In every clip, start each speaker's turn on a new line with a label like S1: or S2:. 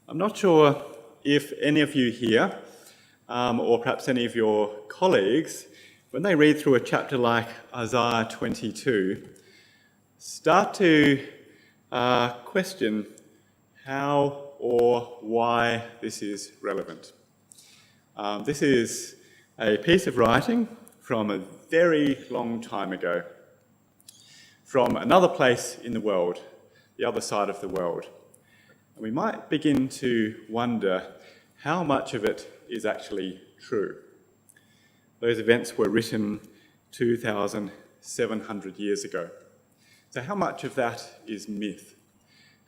S1: I'm not sure if any of you here, or perhaps any of your colleagues, when they read through a chapter like Isaiah 22, start to question how or why this is relevant. This is a piece of writing from a very long time ago, from another place in the world, the other side of the world. And we might begin to wonder how much of it is actually true. Those events were written 2,700 years ago. So how much of that is myth?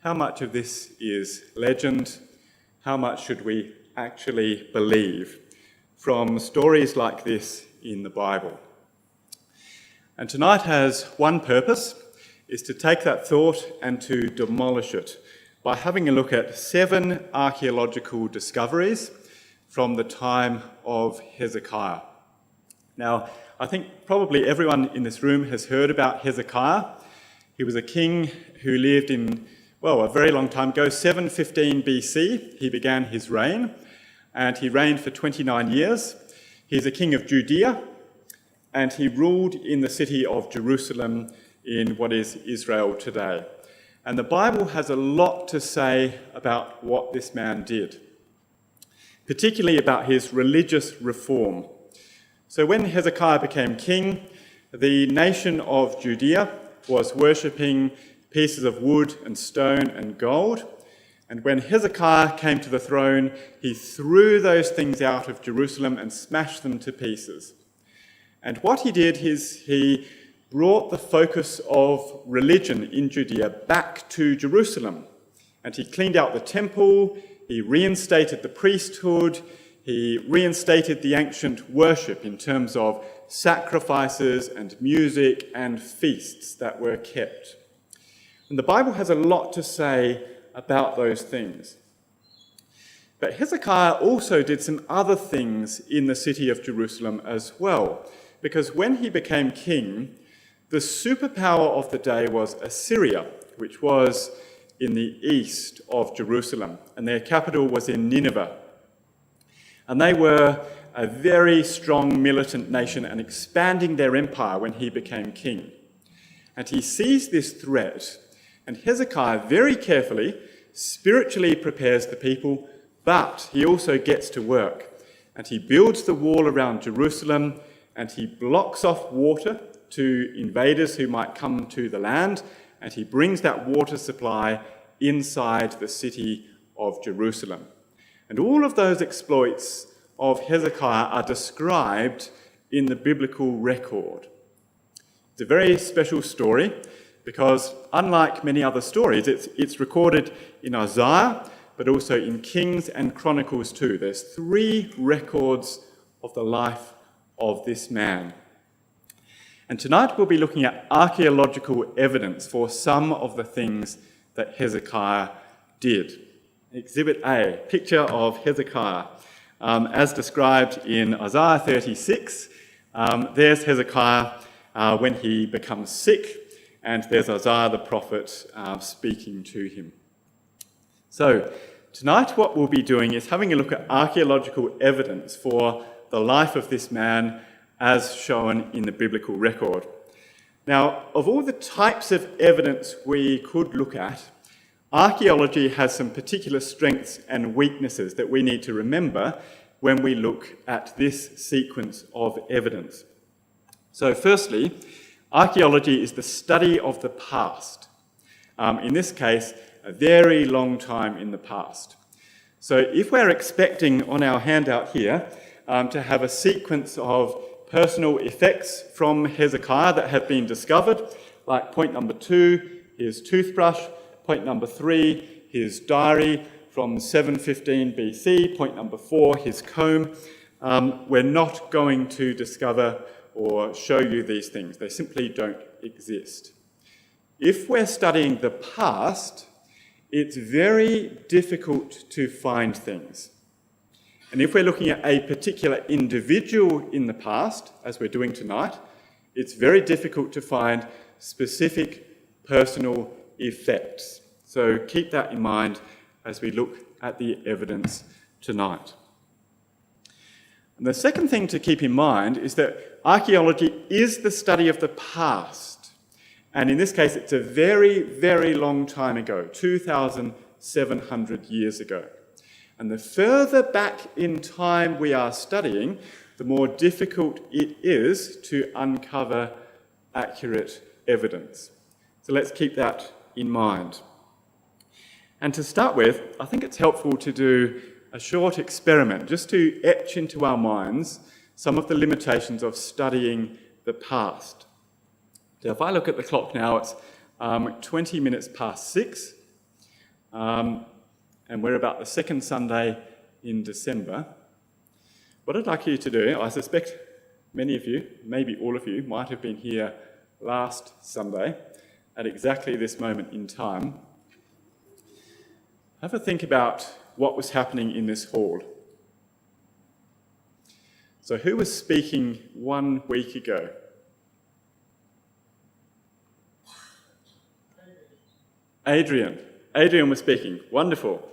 S1: How much of this is legend? How much should we actually believe from stories like this in the Bible? And tonight has one purpose, is to take that thought and to demolish it by having a look at 7 archaeological discoveries from the time of Hezekiah. Now, I think probably everyone in this room has heard about Hezekiah. He was a king who lived in, a very long time ago, 715 BC. He began his reign, and he reigned for 29 years. He's a king of Judea, and he ruled in the city of Jerusalem in what is Israel today. And the Bible has a lot to say about what this man did, particularly about his religious reform. So when Hezekiah became king, the nation of Judea was worshipping pieces of wood and stone and gold. And when Hezekiah came to the throne, he threw those things out of Jerusalem and smashed them to pieces. And what he did is he brought the focus of religion in Judea back to Jerusalem. And he cleaned out the temple, he reinstated the priesthood, he reinstated the ancient worship in terms of sacrifices and music and feasts that were kept. And the Bible has a lot to say about those things. But Hezekiah also did some other things in the city of Jerusalem as well, because when he became king, the superpower of the day was Assyria, which was in the east of Jerusalem, and their capital was in Nineveh. And they were a very strong militant nation and expanding their empire when he became king. And he sees this threat, and Hezekiah very carefully, spiritually prepares the people, but he also gets to work. And he builds the wall around Jerusalem, and he blocks off water to invaders who might come to the land, and he brings that water supply inside the city of Jerusalem. And all of those exploits of Hezekiah are described in the biblical record. It's a very special story because, unlike many other stories, it's recorded in Isaiah, but also in Kings and Chronicles too. There's 3 records of the life of this man. And tonight we'll be looking at archaeological evidence for some of the things that Hezekiah did. Exhibit A, picture of Hezekiah. As described in Isaiah 36, there's Hezekiah when he becomes sick, and there's Isaiah the prophet speaking to him. So tonight what we'll be doing is having a look at archaeological evidence for the life of this man as shown in the biblical record. Now, of all the types of evidence we could look at, archaeology has some particular strengths and weaknesses that we need to remember when we look at this sequence of evidence. So firstly, archaeology is the study of the past. In this case, a very long time in the past. So if we're expecting on our handout here to have a sequence of personal effects from Hezekiah that have been discovered, like point number 2, his toothbrush, point number 3, his diary from 715 BC, point number 4, his comb. We're not going to discover or show you these things. They simply don't exist. If we're studying the past, it's very difficult to find things. And if we're looking at a particular individual in the past, as we're doing tonight, it's very difficult to find specific personal effects. So keep that in mind as we look at the evidence tonight. And the second thing to keep in mind is that archaeology is the study of the past. And in this case, it's a very, very long time ago, 2,700 years ago. And the further back in time we are studying, the more difficult it is to uncover accurate evidence. So let's keep that in mind. And to start with, I think it's helpful to do a short experiment just to etch into our minds some of the limitations of studying the past. So if I look at the clock now, it's 20 minutes past 6, and we're about the second Sunday in December. What I'd like you to do, I suspect many of you, maybe all of you, might have been here last Sunday at exactly this moment in time. Have a think about what was happening in this hall. So who was speaking 1 week ago? Adrian. Adrian was speaking. Wonderful.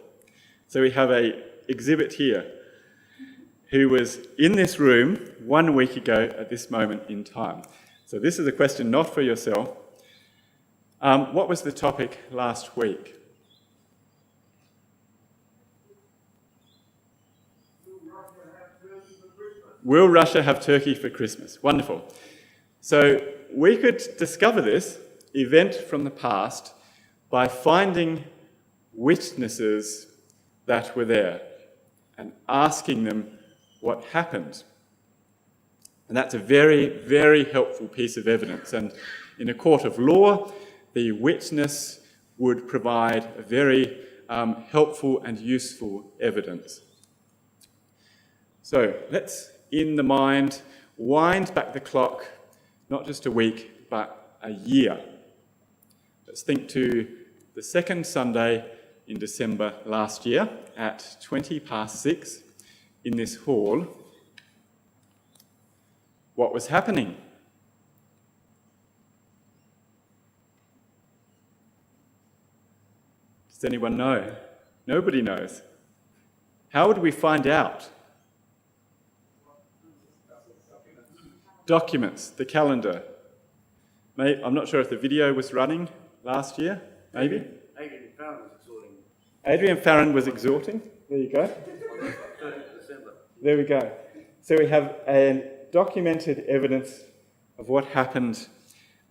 S1: So we have an exhibit here who was in this room 1 week ago at this moment in time. So this is a question not for yourself. What was the topic last week? Will Russia have turkey for Christmas? Wonderful. So we could discover this event from the past by finding witnesses that were there and asking them what happened. And that's a very, very helpful piece of evidence. And in a court of law, the witness would provide a very helpful and useful evidence. So let's, in the mind, wind back the clock, not just a week, but a year. Let's think to the second Sunday in December last year at 20 past 6 in this hall. What was happening? Does anyone know? Nobody knows. How would we find out? Documents, the calendar. I'm not sure if the video was running last year, maybe?
S2: Adrian Farron was exhorting.
S1: Adrian Farron was exhorting. There you go. There we go. So we have a documented evidence of what happened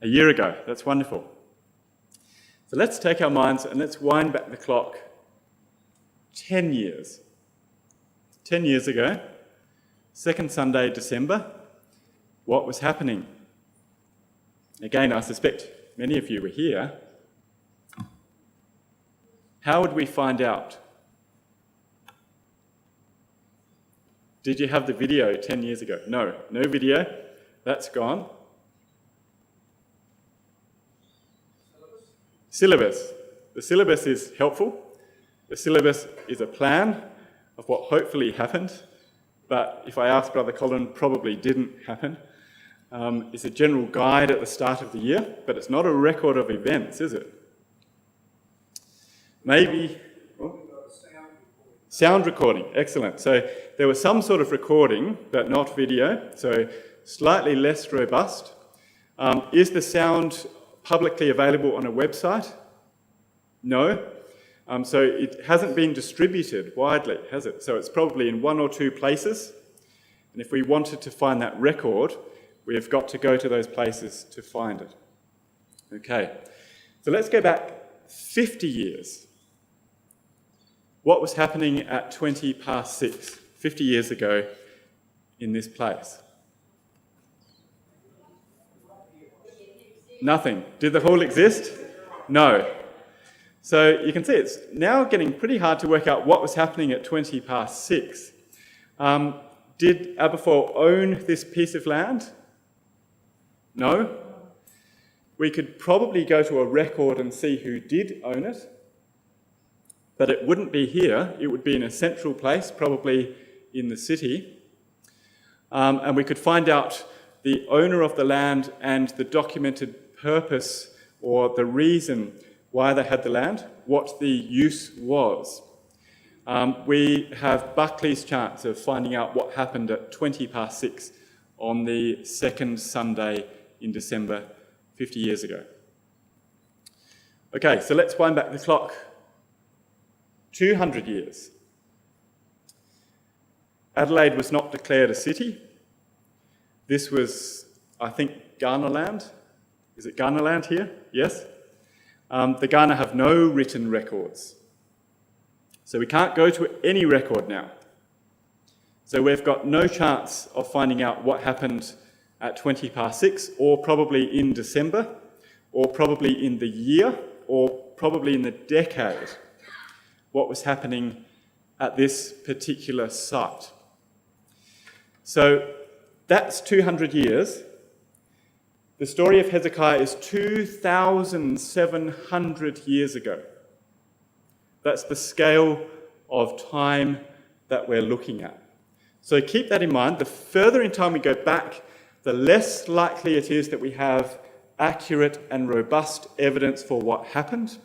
S1: a year ago. That's wonderful. So let's take our minds and let's wind back the clock 10 years. 10 years ago, second Sunday, December, what was happening? Again, I suspect many of you were here. How would we find out? Did you have the video 10 years ago? No, no video. That's gone. Syllabus. The syllabus is helpful. The syllabus is a plan of what hopefully happened, but if I ask Brother Colin, probably didn't happen. It's a general guide at the start of the year, but it's not a record of events, is it? Maybe... Sound recording, excellent. So there was some sort of recording, but not video, so slightly less robust. Is the sound publicly available on a website? No. So it hasn't been distributed widely, has it? So it's probably in 1 or 2 places. And if we wanted to find that record, we've got to go to those places to find it. Okay, so let's go back 50 years. What was happening at 20 past 6, 50 years ago in this place? Nothing. Did the hall exist? No. So you can see it's now getting pretty hard to work out what was happening at 20 past 6. Did Aberfoyle own this piece of land? No. We could probably go to a record and see who did own it, but it wouldn't be here. It would be in a central place, probably in the city. And we could find out the owner of the land and the documented purpose or the reason why they had the land, what the use was. we have Buckley's chance of finding out what happened at 6:20 on the second Sunday in December 50 years ago. Okay, so let's wind back the clock 200 years. Adelaide was not declared a city. This was, I think, Ghanaland. Is it Ghanaland here? Yes? The Ghana have no written records. So we can't go to any record now. So we've got no chance of finding out what happened at 6:20, or probably in December, or probably in the year, or probably in the decade, what was happening at this particular site. So that's 200 years. The story of Hezekiah is 2,700 years ago. That's the scale of time that we're looking at. So keep that in mind. The further in time we go back, the less likely it is that we have accurate and robust evidence for what happened.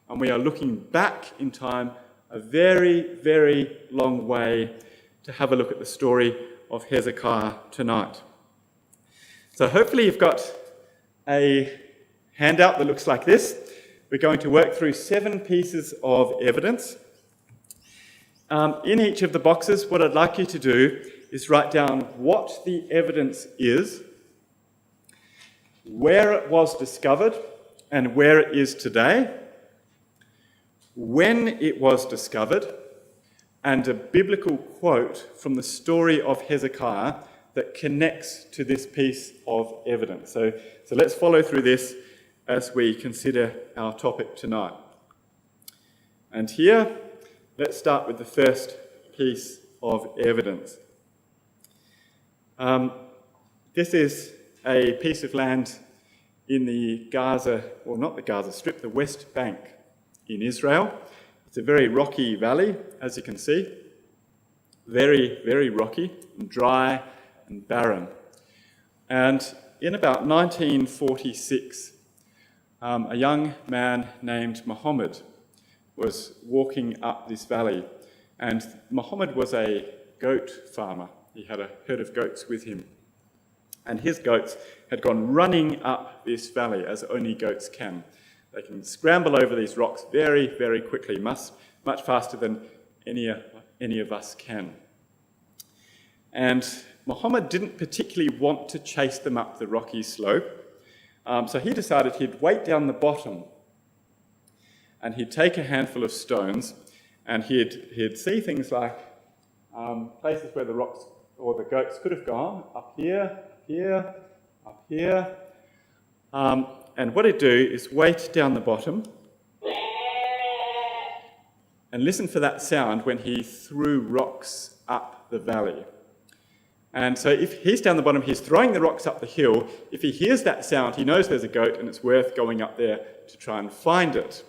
S1: And we are looking back in time a very, very long way to have a look at the story of Hezekiah tonight. So hopefully you've got a handout that looks like this. We're going to work through 7 pieces of evidence. In each of the boxes, what I'd like you to do is write down what the evidence is, where it was discovered and where it is today, when it was discovered, and a biblical quote from the story of Hezekiah that connects to this piece of evidence. So let's follow through this as we consider our topic tonight. And here, let's start with the first piece of evidence. This is a piece of land in the Gaza, or not the Gaza Strip, the West Bank in Israel. It's a very rocky valley, as you can see. Very, very rocky and dry and barren. And in about 1946, a young man named Muhammad was walking up this valley. And Muhammad was a goat farmer. He had a herd of goats with him. And his goats had gone running up this valley, as only goats can. They can scramble over these rocks very, very quickly, much faster than any of us can. And Muhammad didn't particularly want to chase them up the rocky slope, so he decided he'd wait down the bottom and he'd take a handful of stones and he'd see things like places where the rocks or the goats could have gone, up here, up here. And what he'd do is wait down the bottom and listen for that sound when he threw rocks up the valley. And so if he's down the bottom, he's throwing the rocks up the hill. If he hears that sound, he knows there's a goat and it's worth going up there to try and find it.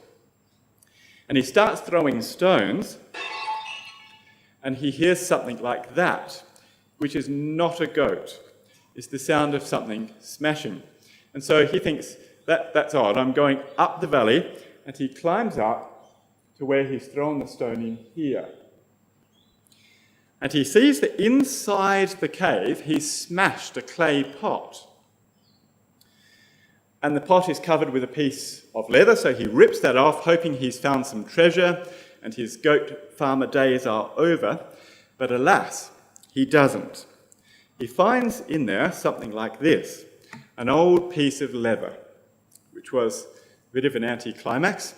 S1: And he starts throwing stones and he hears something like that, which is not a goat. It's the sound of something smashing. And so he thinks, that's odd, I'm going up the valley, and he climbs up to where he's thrown the stone in here. And he sees that inside the cave, he's smashed a clay pot. And the pot is covered with a piece of leather, so he rips that off, hoping he's found some treasure, and his goat farmer days are over. But alas, he doesn't. He finds in there something like this, an old piece of leather, which was a bit of an anticlimax.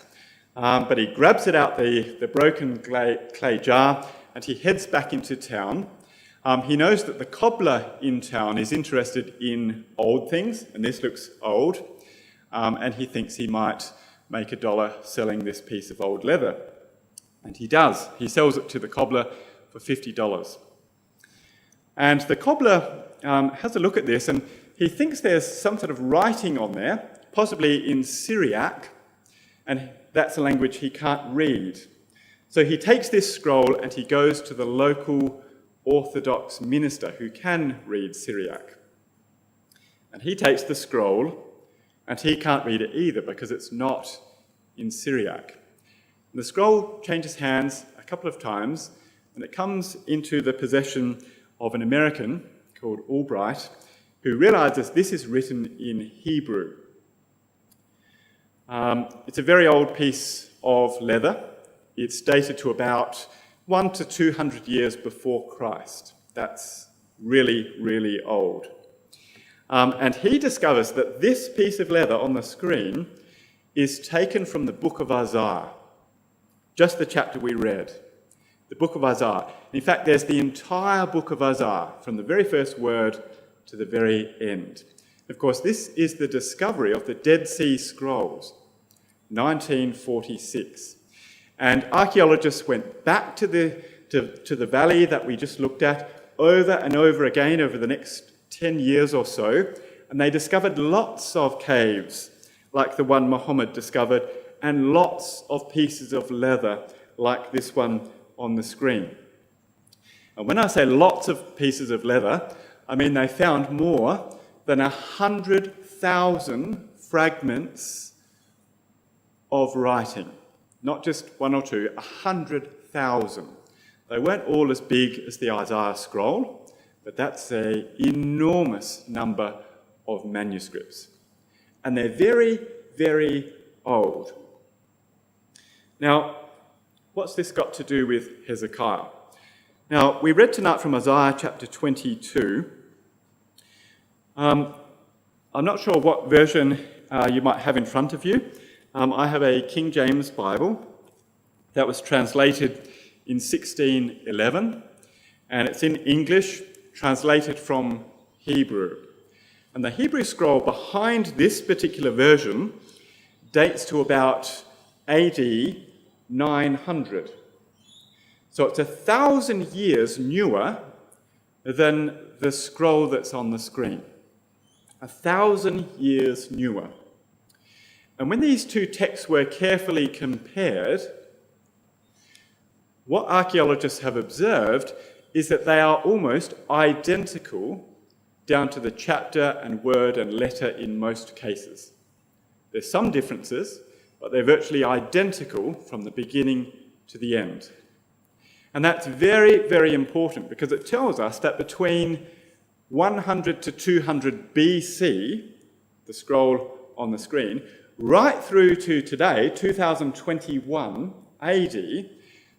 S1: But he grabs it out the broken clay jar and he heads back into town. He knows that the cobbler in town is interested in old things, and this looks old, and he thinks he might make $1 selling this piece of old leather. And he does. He sells it to the cobbler for $50. And the cobbler has a look at this, and he thinks there's some sort of writing on there, possibly in Syriac, and that's a language he can't read. So he takes this scroll and he goes to the local Orthodox minister who can read Syriac. And he takes the scroll and he can't read it either because it's not in Syriac. And the scroll changes hands a couple of times, and it comes into the possession of an American called Albright, who realizes this is written in Hebrew. It's a very old piece of leather. It's dated to about 100 to 200 years before Christ. That's really, really old. And he discovers that this piece of leather on the screen is taken from the book of Isaiah, just the chapter we read, the book of Isaiah. In fact, there's the entire book of Isaiah, from the very first word to the very end. Of course, this is the discovery of the Dead Sea Scrolls, 1946. And archaeologists went back to the valley that we just looked at over and over again over the next 10 years or so, and they discovered lots of caves like the one Muhammad discovered, and lots of pieces of leather like this one on the screen. And when I say lots of pieces of leather, I mean they found more than 100,000 fragments of writing. Not just one or two, 100,000. They weren't all as big as the Isaiah scroll, but that's an enormous number of manuscripts. And they're very, very old. Now, what's this got to do with Hezekiah? Now, we read tonight from Isaiah chapter 22. I'm not sure what version you might have in front of you. I have a King James Bible that was translated in 1611, and it's in English, translated from Hebrew. And the Hebrew scroll behind this particular version dates to about AD 900. So it's 1,000 years newer than the scroll that's on the screen. 1,000 years newer. And when these two texts were carefully compared, what archaeologists have observed is that they are almost identical down to the chapter and word and letter in most cases. There's some differences, but they're virtually identical from the beginning to the end. And that's very, very important because it tells us that between 100 to 200 BC, the scroll on the screen, right through to today, 2021 AD,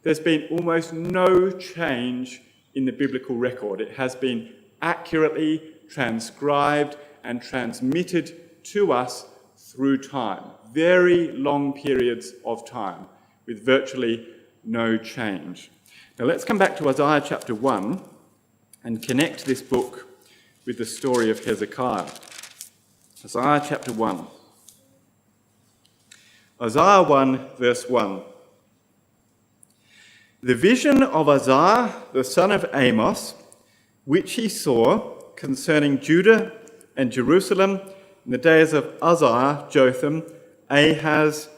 S1: there's been almost no change in the biblical record. It has been accurately transcribed and transmitted to us through time. Very long periods of time with virtually no change. Now let's come back to Isaiah chapter 1 and connect this book with the story of Hezekiah. Isaiah chapter 1. Isaiah 1 verse 1. The vision of Isaiah the son of Amos, which he saw concerning Judah and Jerusalem in the days of Uzziah, Jotham, Ahaz,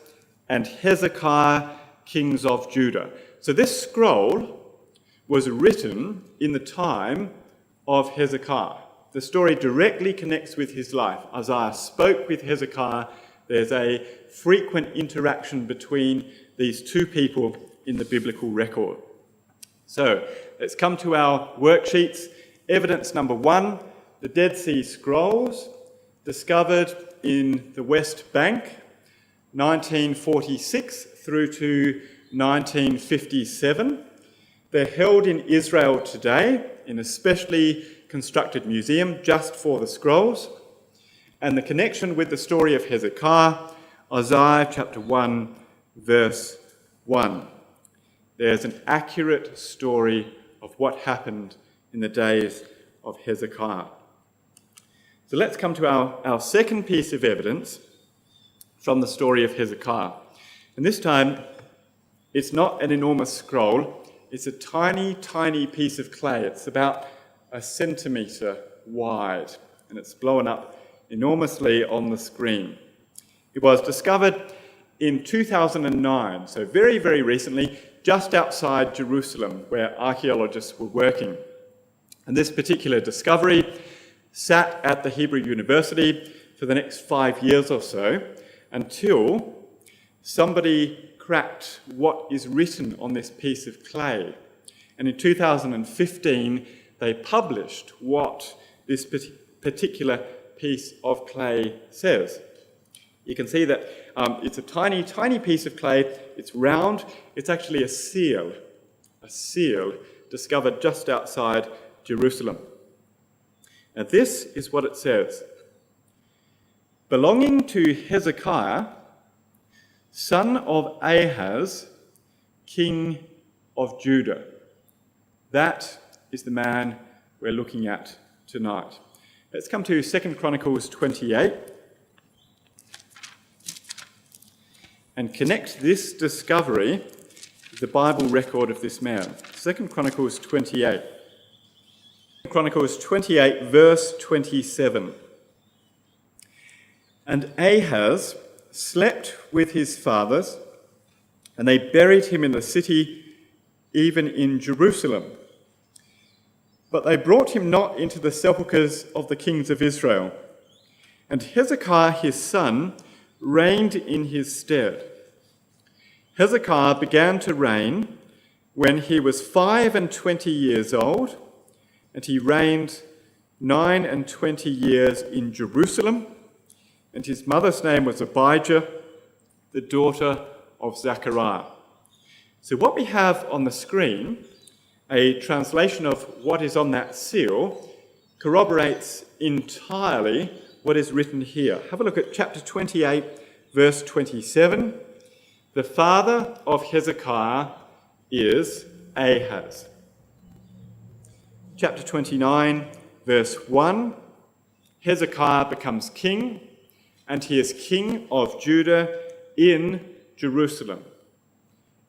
S1: and Hezekiah, kings of Judah. So this scroll was written in the time of Hezekiah. The story directly connects with his life. Isaiah spoke with Hezekiah. There's a frequent interaction between these two people in the biblical record. So let's come to our worksheets. Evidence number 1, the Dead Sea Scrolls, discovered in the West Bank, 1946 through to 1957. They're held in Israel today in a specially constructed museum just for the scrolls. And the connection with the story of Hezekiah, Isaiah chapter 1, verse 1. There's an accurate story of what happened in the days of Hezekiah. So let's come to our second piece of evidence from the story of Hezekiah. And this time, it's not an enormous scroll. It's a tiny, tiny piece of clay. It's about 1 centimetre wide, and it's blown up enormously on the screen. It was discovered in 2009, so very, very recently, just outside Jerusalem, where archaeologists were working. And this particular discovery sat at the Hebrew University for the next 5 years or so, until somebody cracked what is written on this piece of clay. And in 2015, they published what this particular piece of clay says. You can see that it's a tiny, tiny piece of clay. It's round. It's actually a seal discovered just outside Jerusalem. Now this is what it says. Belonging to Hezekiah, son of Ahaz, king of Judah. That is the man we're looking at tonight. Let's come to 2 Chronicles 28 and connect this discovery with the Bible record of this man. 2 Chronicles 28. Chronicles 28, verse 27. And Ahaz slept with his fathers, and they buried him in the city, even in Jerusalem. But they brought him not into the sepulchres of the kings of Israel. And Hezekiah his son reigned in his stead. Hezekiah began to reign when he was 25 years old, and he reigned 29 years in Jerusalem, and his mother's name was Abijah, the daughter of Zechariah. So what we have on the screen, a translation of what is on that seal, corroborates entirely what is written here. Have a look at chapter 28, verse 27. The father of Hezekiah is Ahaz. Chapter 29, verse 1, Hezekiah becomes king, and he is king of Judah in Jerusalem,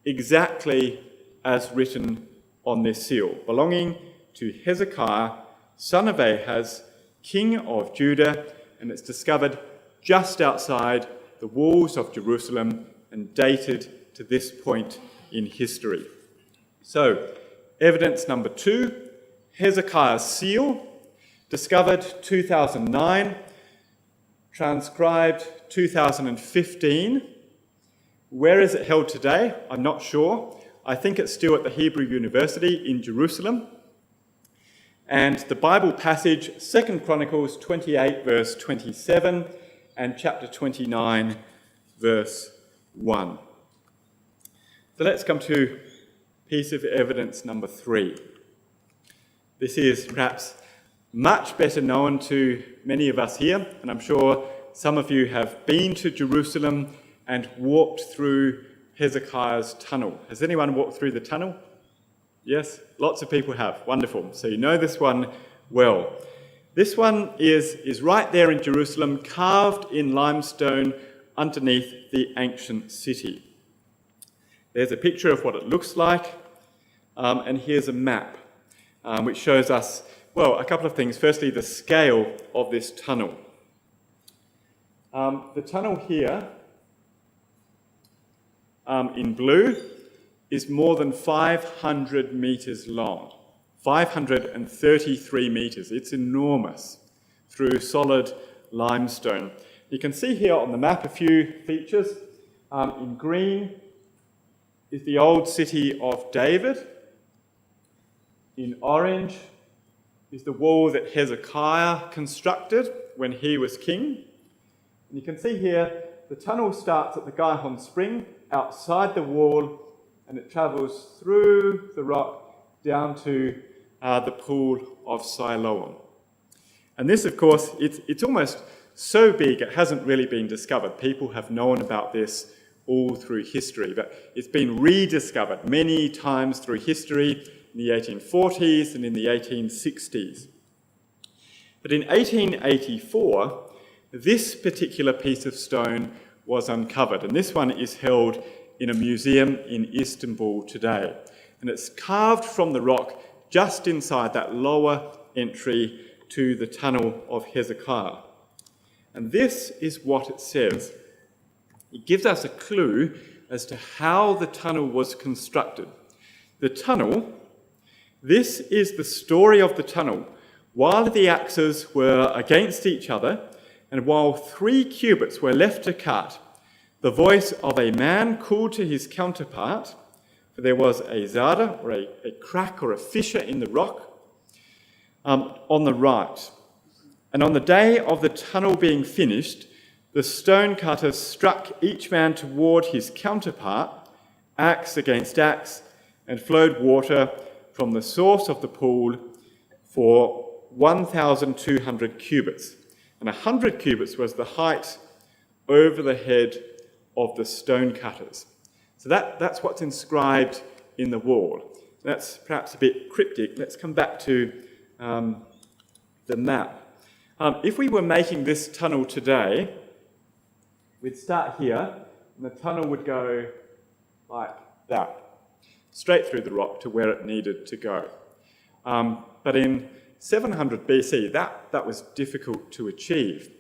S1: exactly as written on this seal, belonging to Hezekiah, son of Ahaz, king of Judah, and it's discovered just outside the walls of Jerusalem and dated to this point in history. So, evidence number 2, Hezekiah's seal, discovered 2009, transcribed 2015. Where is it held today? I'm not sure. I think it's still at the Hebrew University in Jerusalem. And the Bible passage, 2 Chronicles 28, verse 27, and chapter 29, verse 1. So let's come to piece of evidence number 3. This is perhaps much better known to many of us here, and I'm sure some of you have been to Jerusalem and walked through Hezekiah's tunnel. Has anyone walked through the tunnel? Yes, lots of people have. Wonderful. So you know this one well. This one is right there in Jerusalem, carved in limestone underneath the ancient city. There's a picture of what it looks like, and here's a map, which shows us, well, a couple of things. Firstly, the scale of this tunnel. The tunnel here, in blue, is more than 500 metres long, 533 metres. It's enormous, through solid limestone. You can see here on the map a few features. In green is the old city of David. In orange is the wall that Hezekiah constructed when he was king. And you can see here the tunnel starts at the Gihon Spring outside the wall, and it travels through the rock down to the pool of Siloam. And this, of course, it's almost so big it hasn't really been discovered. People have known about this all through history, but it's been rediscovered many times through history in the 1840s and in the 1860s. But in 1884, this particular piece of stone was uncovered, and this one is held in a museum in Istanbul today. And it's carved from the rock just inside that lower entry to the tunnel of Hezekiah. And this is what it says. It gives us a clue as to how the tunnel was constructed. The tunnel, this is the story of the tunnel. While the axes were against each other, and while 3 cubits were left to cut, the voice of a man called to his counterpart, for there was a zada, or a crack or a fissure in the rock, on the right. And on the day of the tunnel being finished, the stonecutters struck each man toward his counterpart, axe against axe, and flowed water from the source of the pool for 1,200 cubits. And 100 cubits was the height over the head of the stonecutters. So that's what's inscribed in the wall. That's perhaps a bit cryptic. Let's come back to the map. If we were making this tunnel today, we'd start here, and the tunnel would go like that, straight through the rock to where it needed to go. But in 700 BC, that was difficult to achieve.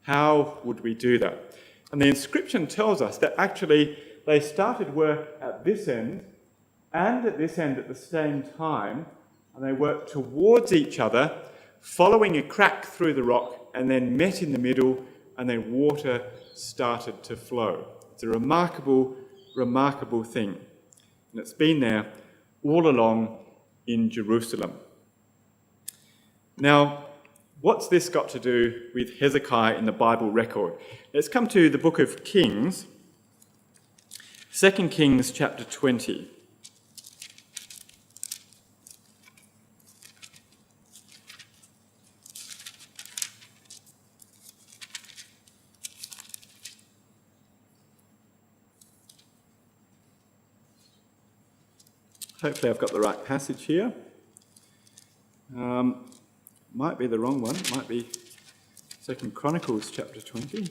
S1: How would we do that? And the inscription tells us that actually they started work at this end and at this end at the same time, and they worked towards each other, following a crack through the rock, and then met in the middle, and then water started to flow. It's a remarkable, remarkable thing. And it's been there all along in Jerusalem. Now, what's this got to do with Hezekiah in the Bible record? Let's come to the book of Kings, 2 Kings chapter 20. Hopefully I've got the right passage here. Might be the wrong one. Might be 2 Chronicles chapter 20.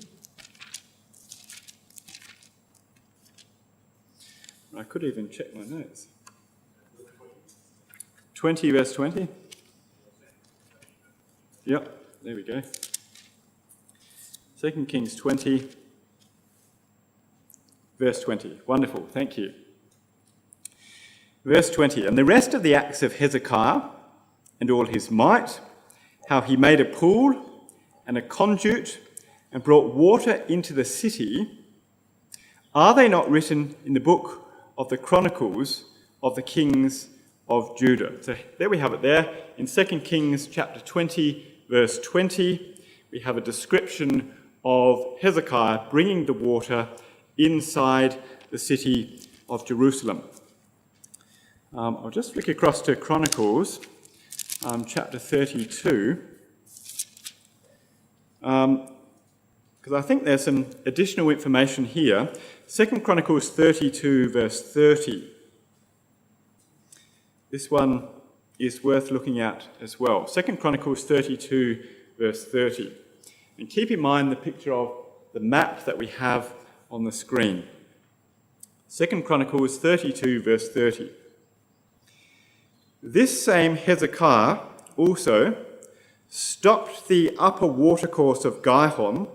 S1: I could even check my notes. 20 verse 20. Yep, there we go. 2 Kings 20 verse 20. Wonderful, thank you. Verse 20, and the rest of the acts of Hezekiah and all his might, how he made a pool and a conduit and brought water into the city, are they not written in the book of the Chronicles of the kings of Judah? So there we have it there. In 2 Kings chapter 20, verse 20, we have a description of Hezekiah bringing the water inside the city of Jerusalem. I'll just flick across to Chronicles, chapter 32, because I think there's some additional information here. 2 Chronicles 32, verse 30. This one is worth looking at as well. 2 Chronicles 32, verse 30. And keep in mind the picture of the map that we have on the screen. 2 Chronicles 32, verse 30. This same Hezekiah also stopped the upper watercourse of Gihon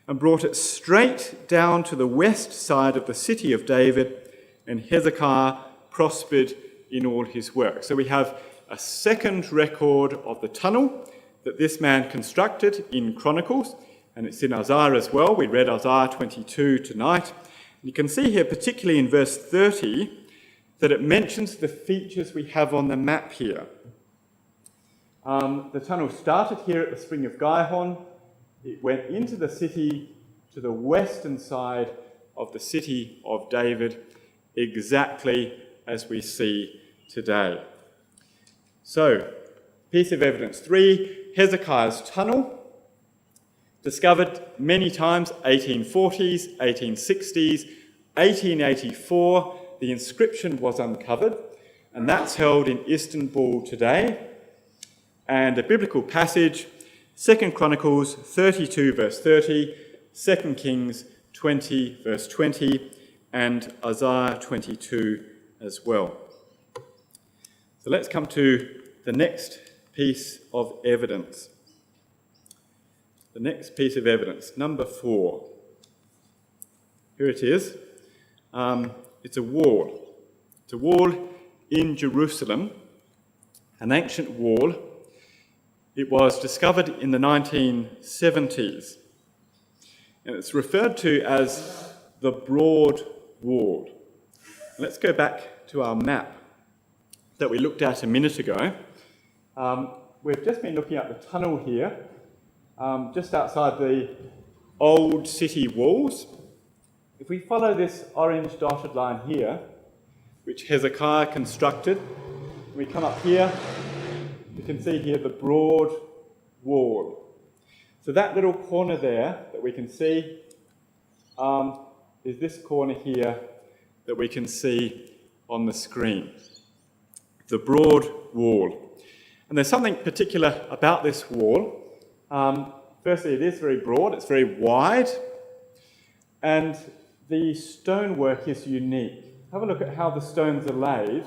S1: and brought it straight down to the west side of the city of David, and Hezekiah prospered in all his work. So we have a second record of the tunnel that this man constructed in Chronicles, and it's in Isaiah as well. We read Isaiah 22 tonight. You can see here, particularly in verse 30, that it mentions the features we have on the map here. The tunnel started here at the spring of Gihon. It went into the city to the western side of the city of David, exactly as we see today. So, piece of evidence 3, Hezekiah's tunnel, discovered many times, 1840s, 1860s, 1884, the inscription was uncovered, and that's held in Istanbul today. And a biblical passage, 2 Chronicles 32, verse 30, 2 Kings 20, verse 20, and Isaiah 22 as well. So let's come to the next piece of evidence. The next piece of evidence, number 4. Here it is. It's a wall. It's a wall in Jerusalem, an ancient wall. It was discovered in the 1970s, and it's referred to as the broad wall. Let's go back to our map that we looked at a minute ago. We've just been looking at the tunnel here, just outside the old city walls. If we follow this orange dotted line here, which Hezekiah constructed, we come up here, you can see here the broad wall. So that little corner there that we can see is this corner here that we can see on the screen. The broad wall. And there's something particular about this wall. Firstly, it is very broad, it's very wide, and the stonework is unique. Have a look at how the stones are laid.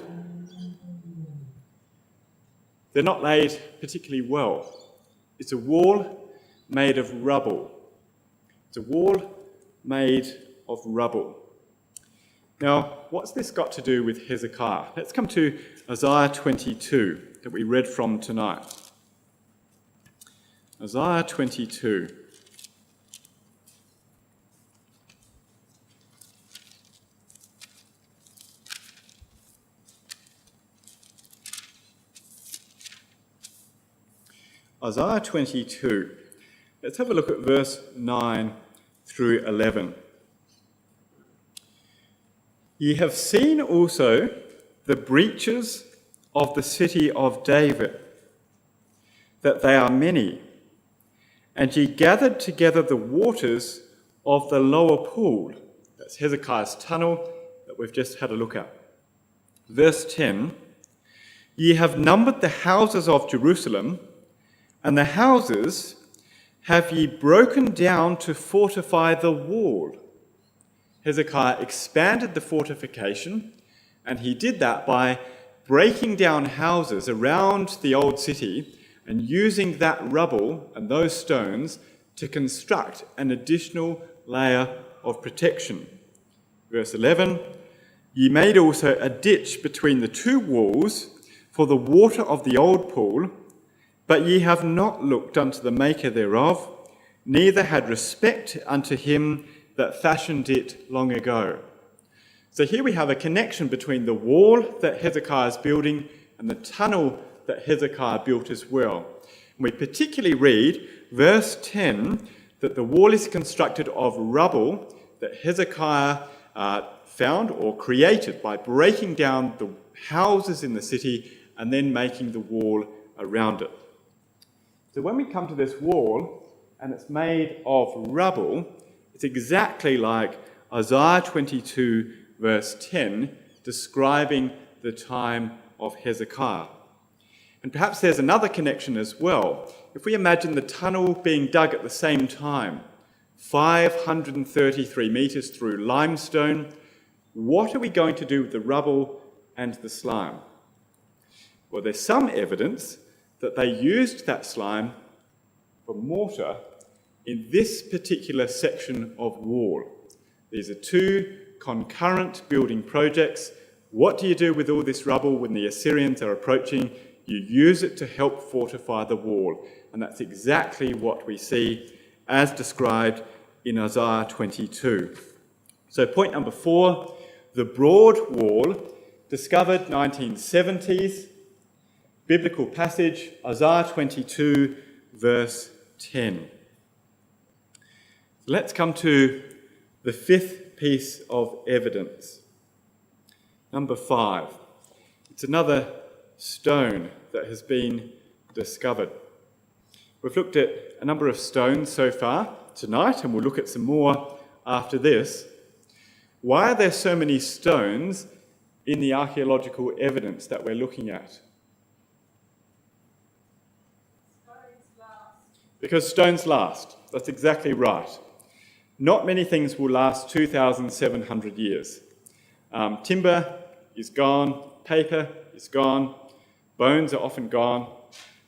S1: They're not laid particularly well. It's a wall made of rubble. It's a wall made of rubble. Now, what's this got to do with Hezekiah? Let's come to Isaiah 22 that we read from tonight. Isaiah 22. Isaiah 22. Let's have a look at verse 9 through 11. Ye have seen also the breaches of the city of David, that they are many, and ye gathered together the waters of the lower pool. That's Hezekiah's tunnel that we've just had a look at. Verse 10, ye have numbered the houses of Jerusalem, and the houses have ye broken down to fortify the wall. Hezekiah expanded the fortification, and he did that by breaking down houses around the old city and using that rubble and those stones to construct an additional layer of protection. Verse 11, ye made also a ditch between the two walls for the water of the old pool, but ye have not looked unto the maker thereof, neither had respect unto him that fashioned it long ago. So here we have a connection between the wall that Hezekiah is building and the tunnel that Hezekiah built as well. And we particularly read verse 10 that the wall is constructed of rubble that Hezekiah found or created by breaking down the houses in the city and then making the wall around it. So when we come to this wall and it's made of rubble, it's exactly like Isaiah 22 verse 10 describing the time of Hezekiah. And perhaps there's another connection as well. If we imagine the tunnel being dug at the same time, 533 metres through limestone, what are we going to do with the rubble and the slime? Well, there's some evidence that they used that slime for mortar in this particular section of wall. These are two concurrent building projects. What do you do with all this rubble when the Assyrians are approaching? You use it to help fortify the wall. And that's exactly what we see as described in Isaiah 22. So point number 4, the broad wall, discovered 1970s, biblical passage, Isaiah 22, verse 10. Let's come to the fifth piece of evidence. Number 5. It's another stone that has been discovered. We've looked at a number of stones so far tonight, and we'll look at some more after this. Why are there so many stones in the archaeological evidence that we're looking at? Because stones last. That's exactly right. Not many things will last 2,700 years. Timber is gone, paper is gone, bones are often gone,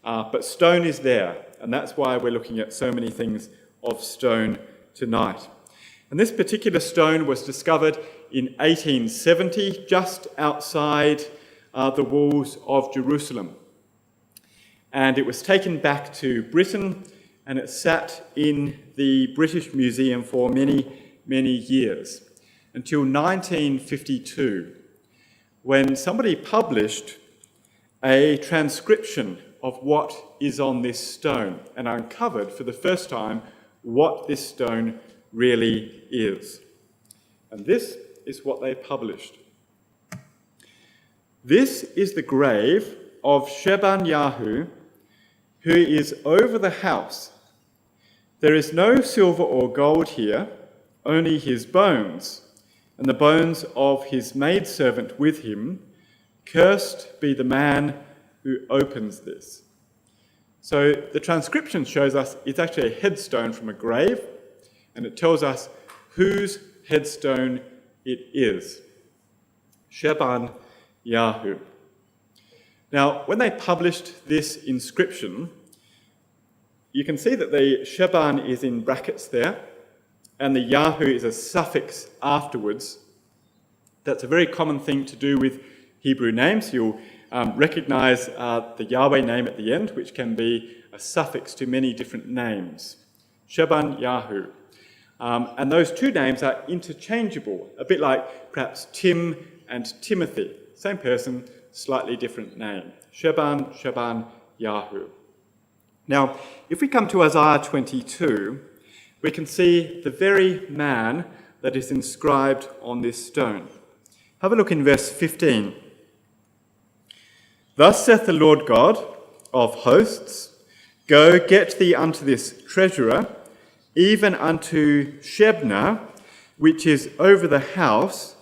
S1: but stone is there, and that's why we're looking at so many things of stone tonight. And this particular stone was discovered in 1870, just outside the walls of Jerusalem. And it was taken back to Britain, and it sat in the British Museum for many, many years. until 1952, when somebody published a transcription of what is on this stone and uncovered for the first time what this stone really is. And this is what they published. This is the grave of Shebanyahu, who is over the house. There is no silver or gold here, only his bones, and the bones of his maidservant with him. Cursed be the man who opens this. So the transcription shows us it's actually a headstone from a grave, and it tells us whose headstone it is. Shebanyahu. Now, when they published this inscription, you can see that the Sheban is in brackets there, and the Yahu is a suffix afterwards. That's a very common thing to do with Hebrew names. You'll recognize the Yahweh name at the end, which can be a suffix to many different names. Shebanyahu. And those two names are interchangeable, a bit like perhaps Tim and Timothy. Same person, slightly different name. Shebanyahu. Now, if we come to Isaiah 22, we can see the very man that is inscribed on this stone. Have a look in verse 15. Thus saith the Lord God of hosts, Go, get thee unto this treasurer, even unto Shebna, which is over the house,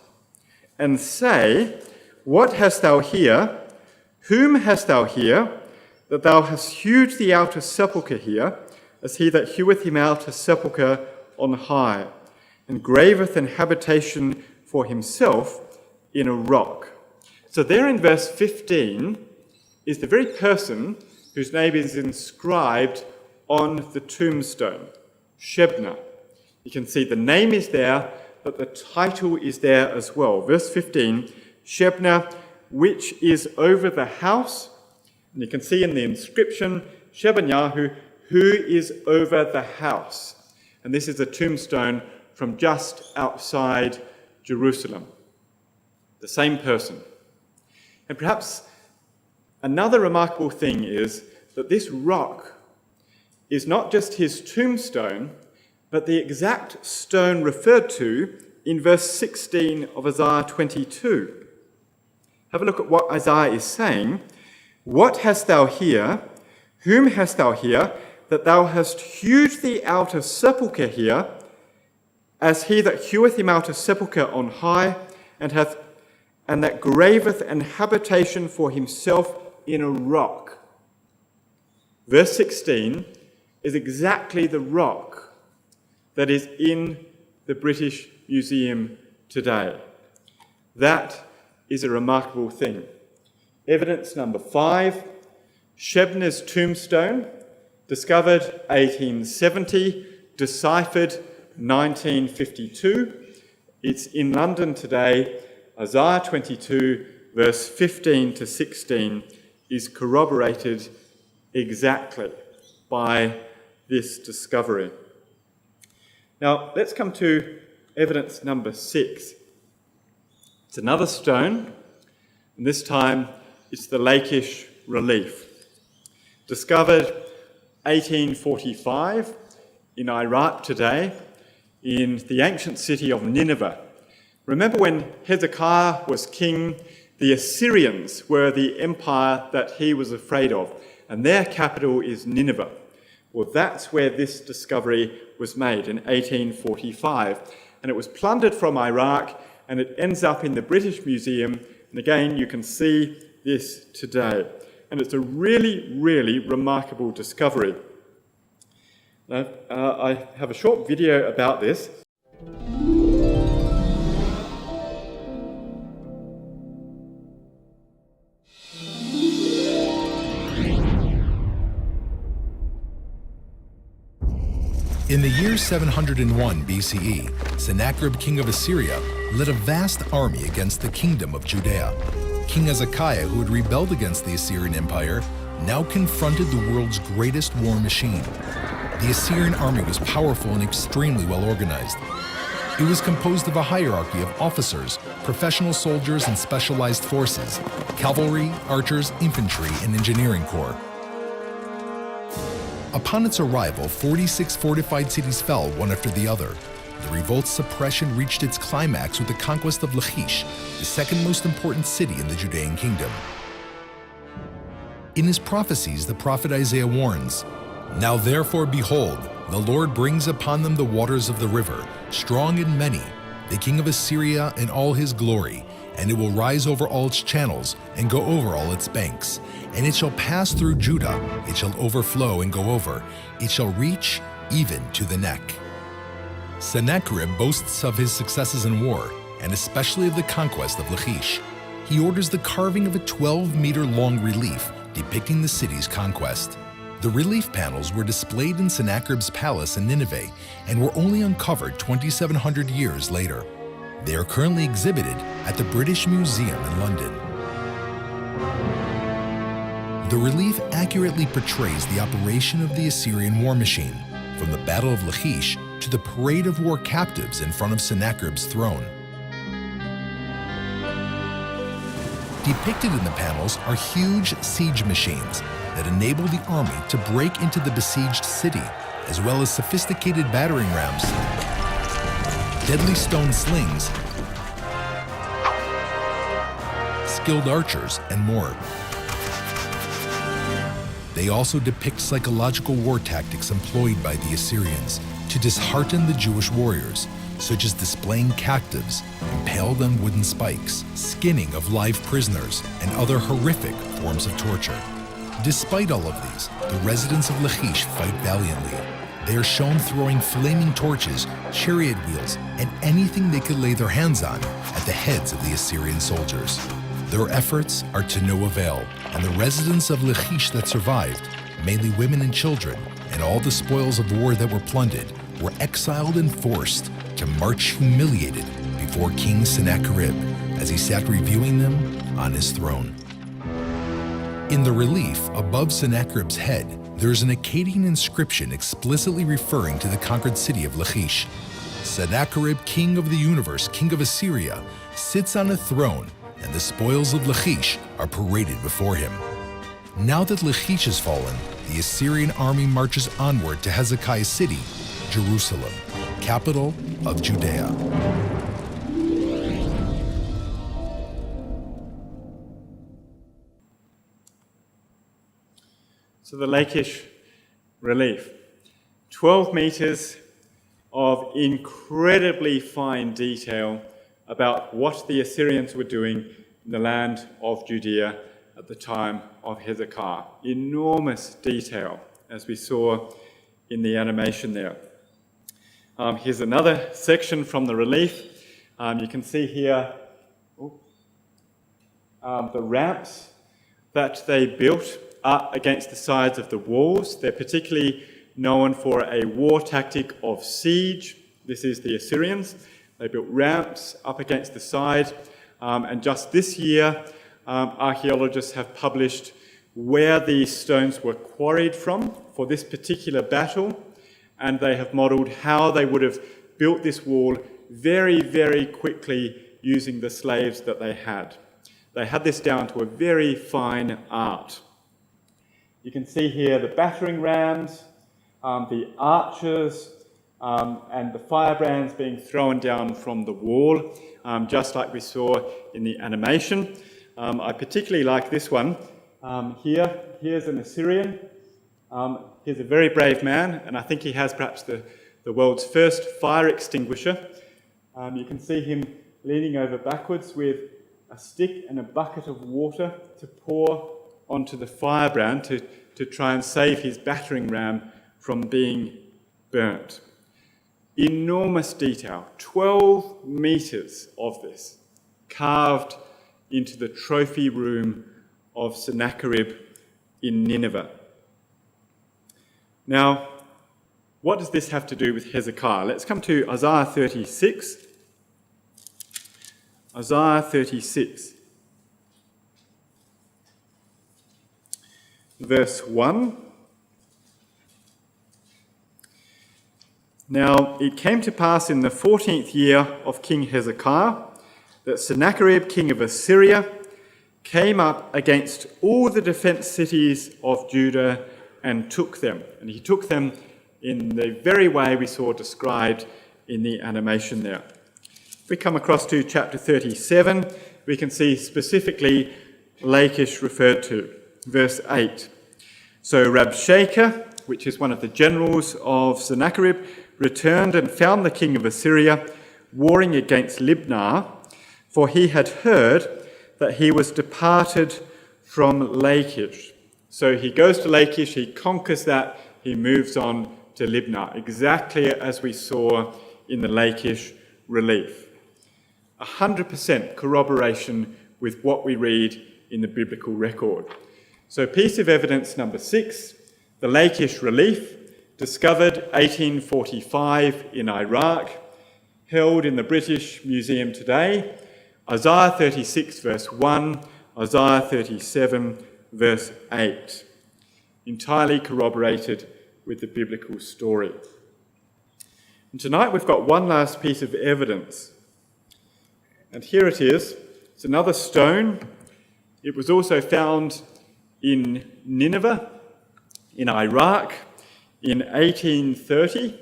S1: and say, What hast thou here? Whom hast thou here, that thou hast hewed thee out a sepulchre here, as he that heweth him out a sepulchre on high, and graveth an habitation for himself in a rock. So there in verse 15 is the very person whose name is inscribed on the tombstone, Shebna. You can see the name is there, but the title is there as well. Verse 15, Shebna, which is over the house. And you can see in the inscription, Shebanyahu, who is over the house. And this is a tombstone from just outside Jerusalem. The same person. And perhaps another remarkable thing is that this rock is not just his tombstone, but the exact stone referred to in verse 16 of Isaiah 22. Have a look at what Isaiah is saying. What hast thou here? Whom hast thou here, that thou hast hewed thee out a sepulchre here, as he that heweth him out a sepulchre on high, and that graveth an habitation for himself in a rock. Verse 16 is exactly the rock that is in the British Museum today. That is a remarkable thing. Evidence number 5, Shebna's tombstone, discovered 1870, deciphered 1952. It's in London today. Isaiah 22, verse 15 to 16, is corroborated exactly by this discovery. Now, let's come to evidence number 6. It's another stone, and this time it's the Lakeish Relief. Discovered 1845 in Iraq today, in the ancient city of Nineveh. Remember when Hezekiah was king, the Assyrians were the empire that he was afraid of, and their capital is Nineveh. Well, that's where this discovery was made in 1845, and it was plundered from Iraq, and it ends up in the British Museum, and again, you can see this today. And it's a really, really remarkable discovery. Now, I have a short video about this.
S3: In the year 701 BCE, Sennacherib, king of Assyria, led a vast army against the kingdom of Judea. King Hezekiah, who had rebelled against the Assyrian Empire, now confronted the world's greatest war machine. The Assyrian army was powerful and extremely well organized. It was composed of a hierarchy of officers, professional soldiers and specialized forces, cavalry, archers, infantry, and engineering corps. Upon its arrival, 46 fortified cities fell one after the other. The revolt's suppression reached its climax with the conquest of Lakeish, the second most important city in the Judean kingdom. In his prophecies, the prophet Isaiah warns, "Now therefore behold, the Lord brings upon them the waters of the river, strong and many, the king of Assyria in all his glory, and it will rise over all its channels and go over all its banks. And it shall pass through Judah, it shall overflow and go over, it shall reach even to the neck." Sennacherib boasts of his successes in war, and especially of the conquest of Lakeish. He orders the carving of a 12-meter-long relief depicting the city's conquest. The relief panels were displayed in Sennacherib's palace in Nineveh and were only uncovered 2,700 years later. They are currently exhibited at the British Museum in London. The relief accurately portrays the operation of the Assyrian war machine, from the Battle of Lakeish to the parade of war captives in front of Sennacherib's throne. Depicted in the panels are huge siege machines that enable the army to break into the besieged city, as well as sophisticated battering rams, deadly stone slings, skilled archers, and more. They also depict psychological war tactics employed by the Assyrians to dishearten the Jewish warriors, such as displaying captives impaled on wooden spikes, skinning of live prisoners, and other horrific forms of torture. Despite all of these, the residents of Lakeish fight valiantly. They are shown throwing flaming torches, chariot wheels, and anything they could lay their hands on at the heads of the Assyrian soldiers. Their efforts are to no avail, and the residents of Lakeish that survived, mainly women and children, and all the spoils of war that were plundered, were exiled and forced to march humiliated before King Sennacherib as he sat reviewing them on his throne. In the relief above Sennacherib's head, there is an Akkadian inscription explicitly referring to the conquered city of Lakeish. Sennacherib, king of the universe, king of Assyria, sits on a throne, and the spoils of Lakeish are paraded before him. Now that Lakeish has fallen, the Assyrian army marches onward to Hezekiah's city, Jerusalem, capital of Judea.
S1: So the Lakeish Relief, 12 meters of incredibly fine detail about what the Assyrians were doing in the land of Judea at the time of Hezekiah. Enormous detail, as we saw in the animation there. Here's another section from the relief. You can see here the ramps that they built up against the sides of the walls. They're particularly known for a war tactic of siege. This is the Assyrians. They built ramps up against the side. And just this year, archaeologists have published where these stones were quarried from for this particular battle. And they have modelled how they would have built this wall very, very quickly using the slaves that they had. They had this down to a very fine art. You can see here the battering rams, the archers, and the firebrands being thrown down from the wall, just like we saw in the animation. I particularly like this one. Here's an Assyrian. He's a very brave man, and I think he has perhaps the world's first fire extinguisher. You can see him leaning over backwards with a stick and a bucket of water to pour onto the firebrand to try and save his battering ram from being burnt. Enormous detail, 12 meters of this, carved into the trophy room of Sennacherib in Nineveh. Now, what does this have to do with Hezekiah? Let's come to Isaiah 36. Isaiah 36. Verse 1. Now, it came to pass in the 14th year of King Hezekiah that Sennacherib, king of Assyria, came up against all the defence cities of Judah and took them. And he took them in the very way we saw described in the animation there. If we come across to chapter 37, we can see specifically Lakeish referred to. Verse 8. So Rabshakeh, which is one of the generals of Sennacherib, returned and found the king of Assyria warring against Libnah, for he had heard that he was departed from Lakeish. So he goes to Lakeish, he conquers that, he moves on to Libnah, exactly as we saw in the Lakeish Relief. 100% corroboration with what we read in the biblical record. So piece of evidence number 6, the Lakeish Relief, discovered 1845 in Iraq, held in the British Museum today, Isaiah 36 verse 1, Isaiah 37 verse 8, entirely corroborated with the biblical story. And tonight we've got one last piece of evidence. And here it is. It's another stone. It was also found in Nineveh, in Iraq, in 1830.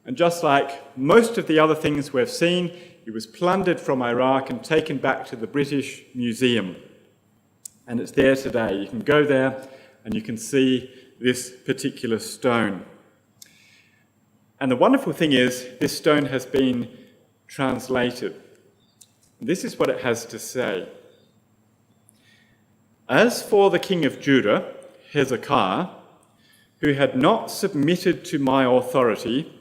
S1: And just like most of the other things we've seen, it was plundered from Iraq and taken back to the British Museum. And it's there today. You can go there and you can see this particular stone. And the wonderful thing is, this stone has been translated. This is what it has to say. As for the king of Judah, Hezekiah, who had not submitted to my authority,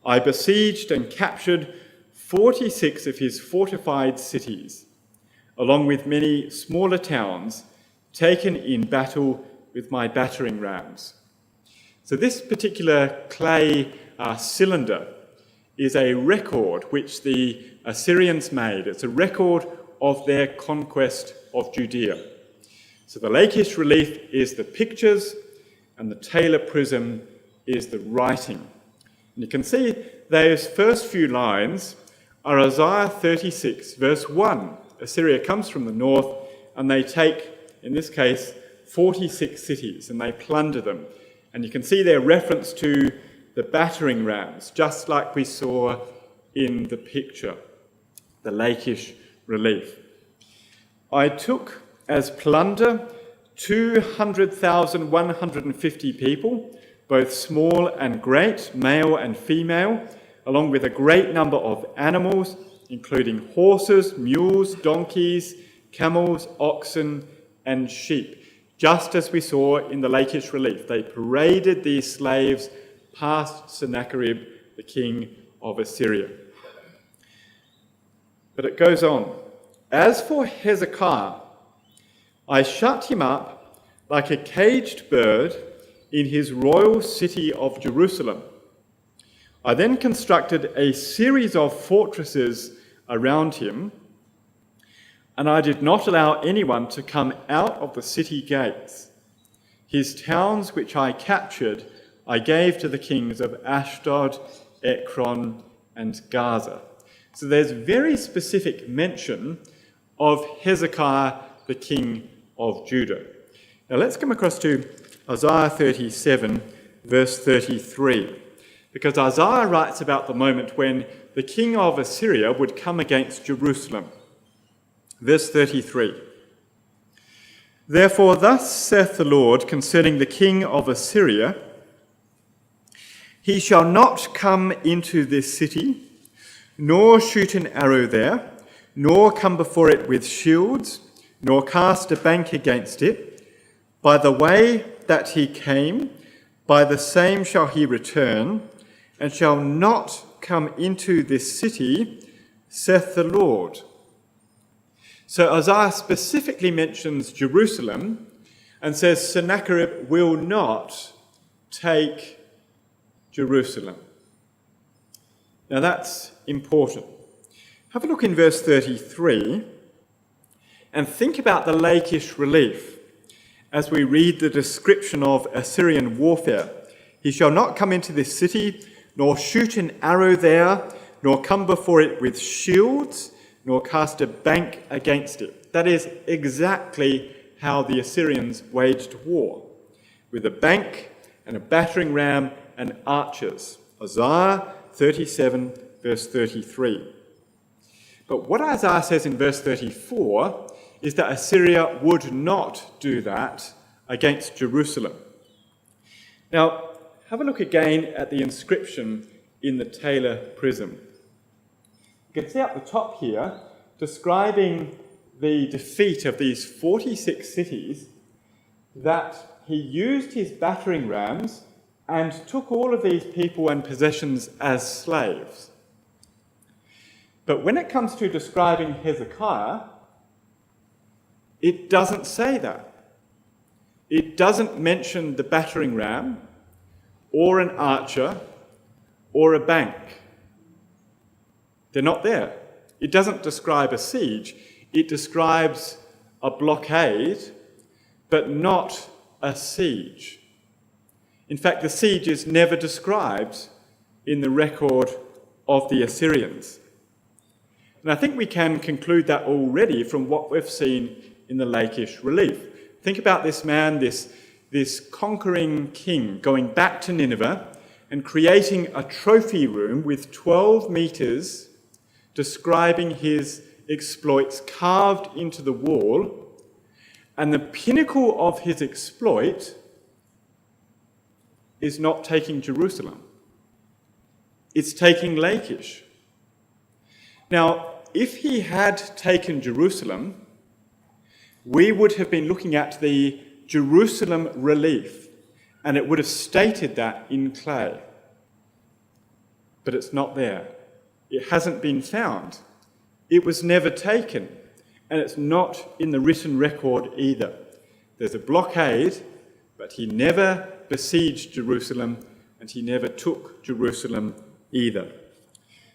S1: I besieged and captured 46 of his fortified cities, along with many smaller towns taken in battle with my battering rams. So this particular clay cylinder is a record which the Assyrians made. It's a record of their conquest of Judea. So the Lakeish Relief is the pictures and the Taylor prism is the writing. And you can see those first few lines are Isaiah 36 verse 1. Assyria comes from the north and they take, in this case, 46 cities and they plunder them. And you can see their reference to the battering rams, just like we saw in the picture, the Lakeish Relief. I took as plunder 200,150 people, both small and great, male and female, along with a great number of animals, including horses, mules, donkeys, camels, oxen, and sheep. Just as we saw in the Lakeish Relief, they paraded these slaves past Sennacherib, the king of Assyria. But it goes on. As for Hezekiah, I shut him up like a caged bird in his royal city of Jerusalem. I then constructed a series of fortresses around him, and I did not allow anyone to come out of the city gates. His towns, which I captured, I gave to the kings of Ashdod, Ekron, and Gaza. So there's very specific mention of Hezekiah, the king of Judah. Now let's come across to Isaiah 37, verse 33, because Isaiah writes about the moment when the king of Assyria would come against Jerusalem. Verse 33. Therefore, thus saith the Lord concerning the king of Assyria, he shall not come into this city, nor shoot an arrow there, nor come before it with shields, nor cast a bank against it. By the way that he came, by the same shall he return, and shall not come into this city, saith the Lord. So Isaiah specifically mentions Jerusalem and says Sennacherib will not take Jerusalem. Now that's important. Have a look in verse 33 and think about the Lakeish Relief as we read the description of Assyrian warfare. He shall not come into this city, nor shoot an arrow there, nor come before it with shields, nor cast a bank against it. That is exactly how the Assyrians waged war, with a bank and a battering ram and archers. Isaiah 37, verse 33. But what Isaiah says in verse 34 is that Assyria would not do that against Jerusalem. Now, have a look again at the inscription in the Taylor Prism. You can see up the top here, describing the defeat of these 46 cities, that he used his battering rams and took all of these people and possessions as slaves. But when it comes to describing Hezekiah, it doesn't say that. It doesn't mention the battering ram, or an archer, or a bank. They're not there. It doesn't describe a siege. It describes a blockade, but not a siege. In fact, the siege is never described in the record of the Assyrians. And I think we can conclude that already from what we've seen in the Lakeish Relief. Think about this man, this conquering king, going back to Nineveh and creating a trophy room with 12 meters describing his exploits carved into the wall. And the pinnacle of his exploit is not taking Jerusalem. It's taking Lakeish. Now, if he had taken Jerusalem, we would have been looking at the Jerusalem relief, and it would have stated that in clay. But it's not there. It hasn't been found. It was never taken, and it's not in the written record either. There's a blockade, but he never besieged Jerusalem, and he never took Jerusalem either.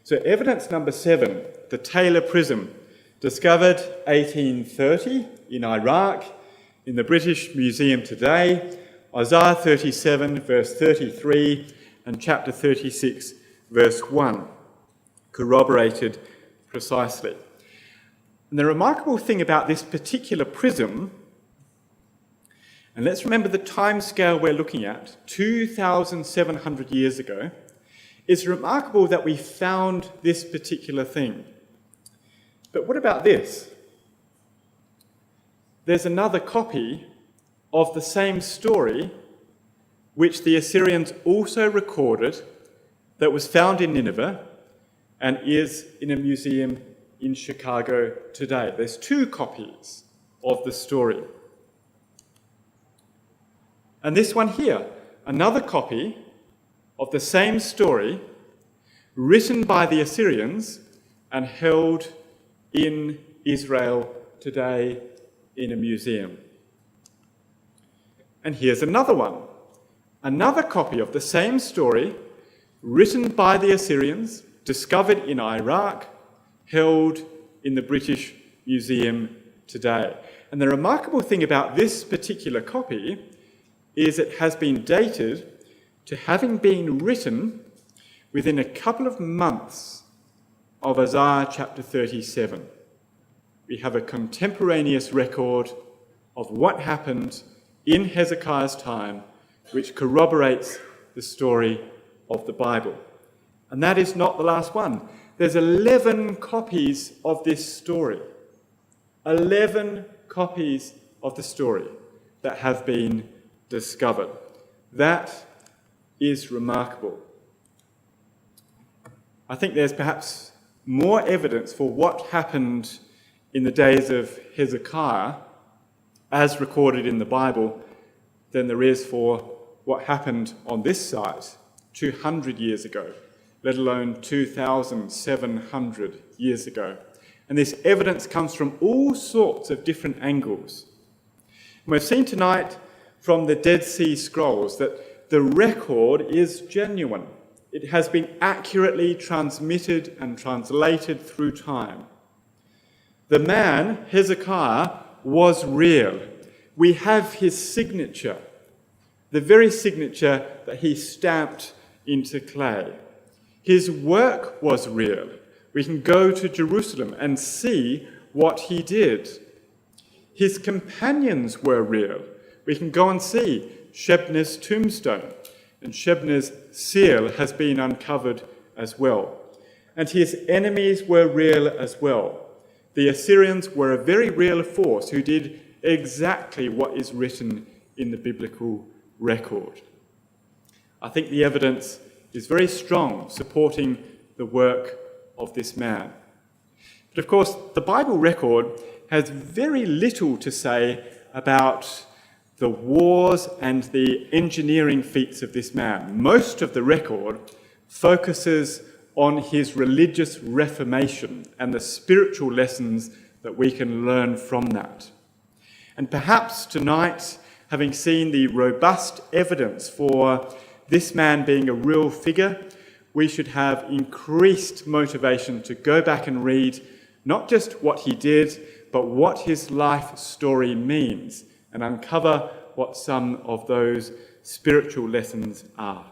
S1: So evidence number 7, the Taylor Prism, discovered 1830 in Iraq, in the British Museum today, Isaiah 37, verse 33, and chapter 36, verse 1, corroborated precisely. And the remarkable thing about this particular prism, and let's remember the time scale we're looking at, 2,700 years ago, it's remarkable that we found this particular thing. But what about this? There's another copy of the same story which the Assyrians also recorded that was found in Nineveh and is in a museum in Chicago today. There's 2 copies of the story. And this one here, another copy of the same story written by the Assyrians and held in Israel today in a museum. And here's another one, another copy of the same story written by the Assyrians, discovered in Iraq, held in the British Museum today. And the remarkable thing about this particular copy is it has been dated to having been written within a couple of months of Isaiah chapter 37. We have a contemporaneous record of what happened in Hezekiah's time, which corroborates the story of the Bible. And that is not the last one. There's 11 copies of this story. 11 copies of the story that have been discovered. That is remarkable. I think there's perhaps more evidence for what happened in the days of Hezekiah, as recorded in the Bible, than there is for what happened on this site 200 years ago, let alone 2,700 years ago. And this evidence comes from all sorts of different angles. And we've seen tonight from the Dead Sea Scrolls that the record is genuine. It has been accurately transmitted and translated through time. The man, Hezekiah, was real. We have his signature, the very signature that he stamped into clay. His work was real. We can go to Jerusalem and see what he did. His companions were real. We can go and see Shebna's tombstone, and Shebna's seal has been uncovered as well. And his enemies were real as well. The Assyrians were a very real force who did exactly what is written in the biblical record. I think the evidence is very strong supporting the work of this man. But of course, the Bible record has very little to say about the wars and the engineering feats of this man. Most of the record focuses on his religious reformation and the spiritual lessons that we can learn from that. And perhaps tonight, having seen the robust evidence for this man being a real figure, we should have increased motivation to go back and read not just what he did, but what his life story means, and uncover what some of those spiritual lessons are.